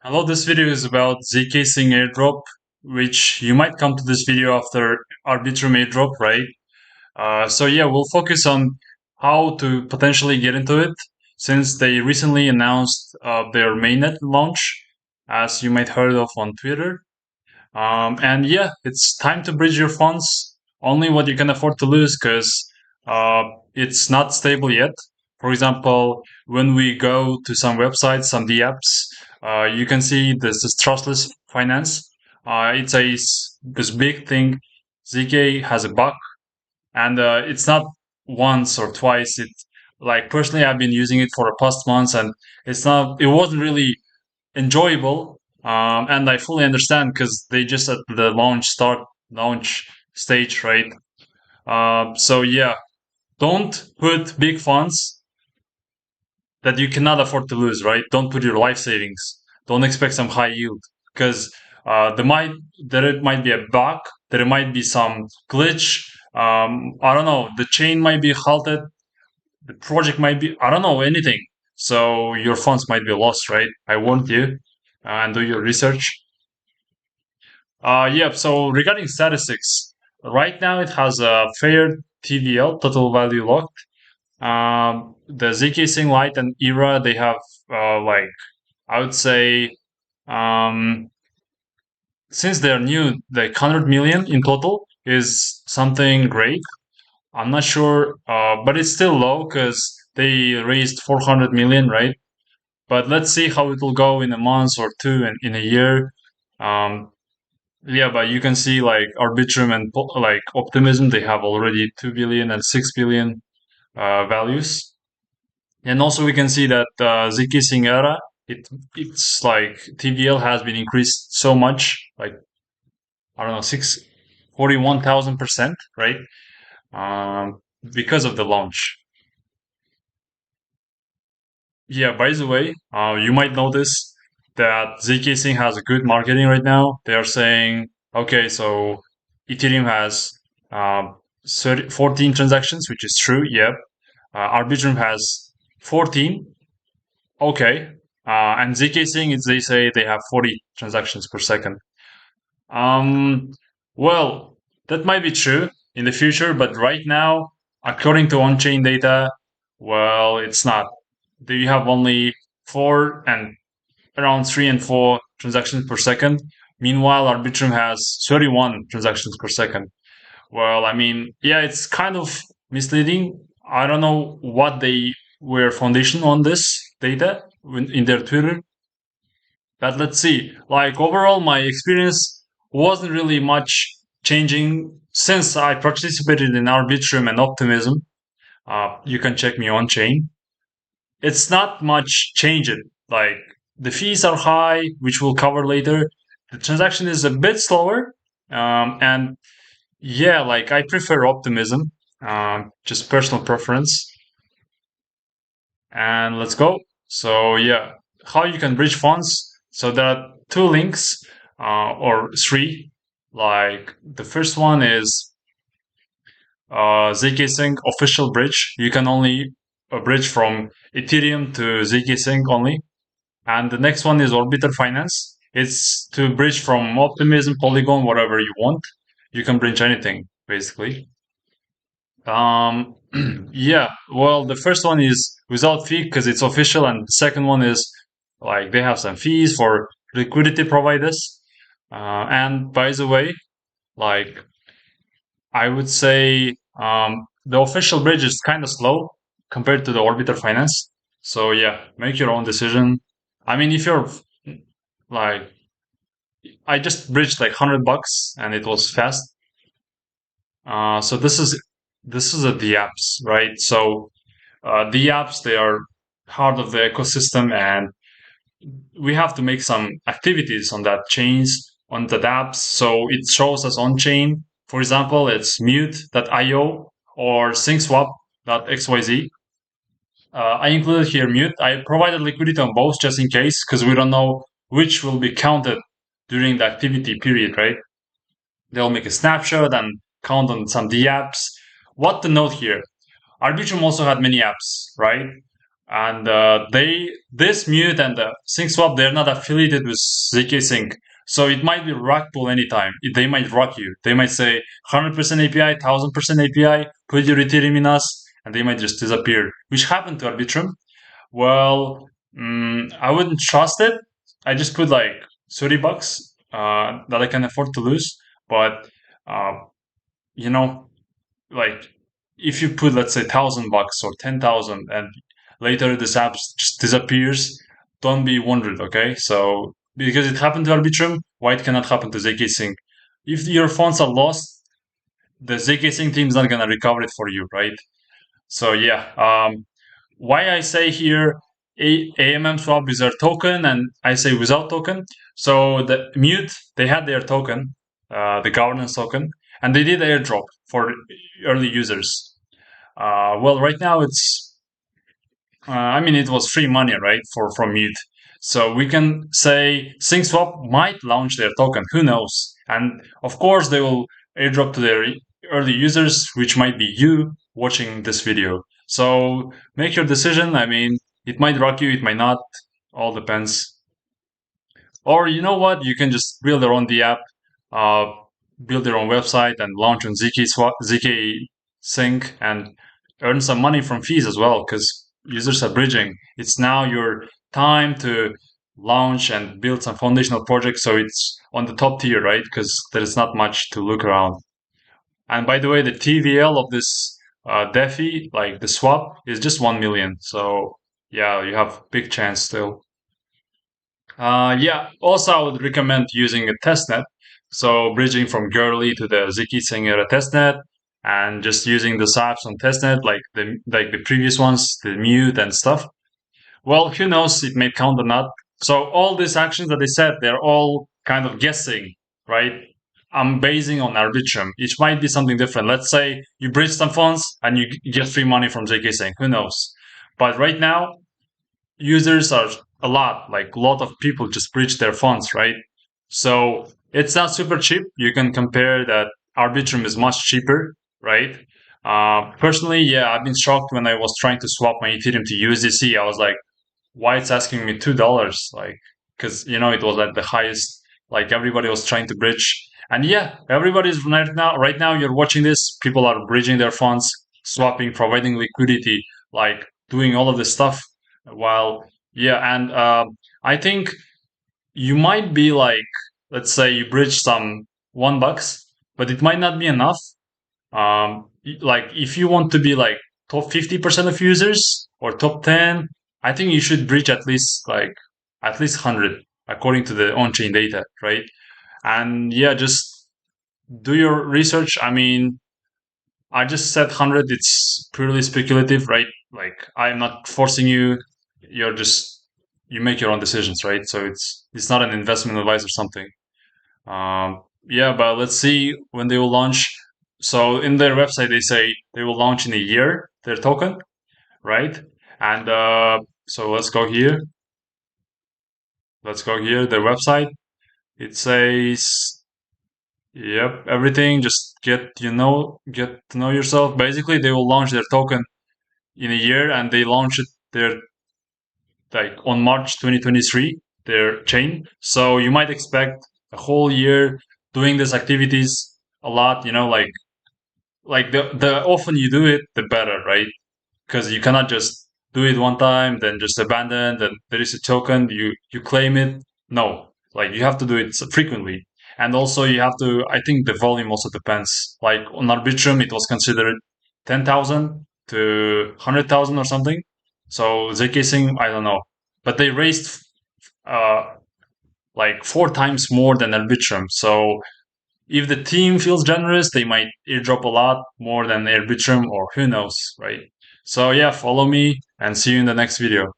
Hello, this video is about ZkSync airdrop, which you might come to this video after Arbitrum airdrop, right? So yeah, we'll focus on how to potentially get into it since they recently announced their mainnet launch, as you might heard of on Twitter. And yeah, it's time to bridge your funds. Only what you can afford to lose because it's not stable yet. For example, when we go to some websites, some Dapps, you can see this trustless finance. It says this big thing. ZK has a bug, and it's not once or twice. It like personally, I've been using it for the past months, and it's not. It wasn't really enjoyable. And I fully understand because they just at the launch stage, right? So yeah, don't put big funds that you cannot afford to lose, right? Don't put your life savings. Don't expect some high yield because there might be a bug, there might be some glitch. I don't know. The chain might be halted. The project might be I don't know anything. So your funds might be lost, right? I warned you, and do your research. Yeah. So regarding statistics, right now it has a fair TVL, total value locked. The ZkSync Lite and Era, they have like I would say, um, since they're new, the 100 million in total is something great. I'm not sure, but it's still low because they raised 400 million, right? But let's see how it will go in a month or two and in a year. Um, yeah, but you can see like Arbitrum and like Optimism, they have already 2 billion and 6 billion values. And also we can see that ZK Era, it's like TVL has been increased so much, like I don't know, 41,000%, right? Because of the launch. Yeah, by the way, you might notice that ZkSync has a good marketing right now. They are saying, okay, so Ethereum has 14 transactions, which is true. Yep. Arbitrum has 14. Okay. And ZkSync, they say they have 40 transactions per second. Um, well, that might be true in the future, but right now, according to on-chain data, well, it's not. Do you have only four and around 3 and 4 transactions per second? Meanwhile, Arbitrum has 31 transactions per second. Well, I mean, yeah, it's kind of misleading. I don't know what they were foundation on this data in their Twitter, but let's see. Like overall, my experience wasn't really much changing since I participated in Arbitrum and Optimism. You can check me on chain. It's not much changed. Like the fees are high, which we'll cover later. The transaction is a bit slower, and yeah, like I prefer Optimism, just personal preference. And let's go. So yeah, how you can bridge funds. So there are two links, or three. Like the first one is ZkSync official bridge. You can only bridge from Ethereum to ZkSync only. And the next one is Orbiter Finance. It's to bridge from Optimism, Polygon, whatever you want. You can bridge anything basically. Um, yeah, well, the first one is without fee because it's official, and the second one is like they have some fees for liquidity providers. And by the way, like I would say, the official bridge is kind of slow compared to the Orbiter Finance. So yeah, make your own decision. I mean, if you're like, I just bridged like $100 and it was fast. So this is the apps, right? So the apps they are part of the ecosystem, and we have to make some activities on that chains on the Dapps. So it shows us on chain. For example, it's mute.io or syncswap.xyz. I included here mute. I provided liquidity on both just in case because we don't know which will be counted during the activity period, right? They'll make a snapshot and count on some D apps. What to note here? Arbitrum also had many apps, right? and this mute and the sync swap, they're not affiliated with ZkSync, so it might be rug pull anytime. They might rock you. They might say 100% API, 1000% API, put your Ethereum in us, and they might just disappear, which happened to Arbitrum. Well, I wouldn't trust it. I just put like $30 that I can afford to lose. But uh, you know, like if you put, let's say, $1,000 or 10,000, and later this app just disappears, don't be wondered. Okay, so because it happened to Arbitrum, why it cannot happen to ZkSync? If your funds are lost, the ZkSync team is not gonna recover it for you, right? So yeah, why I say here AMM swap is their token, and I say without token. So the mute, they had their token, the governance token, and they did airdrop for early users. Well, right now I mean, it was free money, right, for from mute. So we can say SyncSwap might launch their token. Who knows? And of course, they will airdrop to their early users, which might be you watching this video. So make your decision. I mean, it might rock you, it might not. All depends. Or you know what? You can just build their own the app, uh, build their own website, and launch on ZK Sync, and earn some money from fees as well. Because users are bridging. It's now your time to launch and build some foundational projects, so it's on the top tier, right? Because there is not much to look around. And by the way, the TVL of this DeFi, like the swap, is just 1 million. So yeah, you have big chance still. Yeah, also I would recommend using a testnet. So bridging from Girly to the ZkSync testnet, and just using the apps on testnet like the previous ones, the mute and stuff. Well, who knows? It may count or not. So all these actions that they said, they're all kind of guessing, right? I'm basing on Arbitrum. It might be something different. Let's say you bridge some funds and you get free money from ZkSync. Who knows? But right now, users are like a lot of people just bridge their funds, right? So it's not super cheap. You can compare that Arbitrum is much cheaper, right? Personally, yeah, I've been shocked when I was trying to swap my Ethereum to USDC. I was like, why it's asking me $2? Like, because it was at the highest. Like everybody was trying to bridge, and yeah, everybody's right now. You're watching this. People are bridging their funds, swapping, providing liquidity, like doing all of this stuff. While yeah, and I think you might be like, let's say you bridge some $1, but it might not be enough. Like if you want to be like top 50% of users or top 10, I think you should bridge at least 100 according to the on-chain data, right? And yeah, just do your research. I mean, I just said 100, it's purely speculative, right? Like I'm not forcing you. You're just you make your own decisions, right? So it's not an investment advice or something. Yeah, but let's see when they will launch. So in their website, they say they will launch in a year, their token, right? And so let's go here. Let's go here, their website. It says, yep, everything. Just get to know yourself. Basically, they will launch their token in a year, and they launch it their like on March 2023, their chain. So you might expect a whole year doing these activities a lot, like the often you do it, the better, right? Because you cannot just do it one time, then just abandon. Then there is a token, you claim it. No, like you have to do it frequently, and also you have to. I think the volume also depends. Like on Arbitrum, it was considered 10,000 to 100,000 or something. So ZkSync, I don't know, but they raised uh like 4 times more than Arbitrum. So if the team feels generous, they might airdrop a lot more than Arbitrum, or who knows, right? So yeah, follow me and see you in the next video.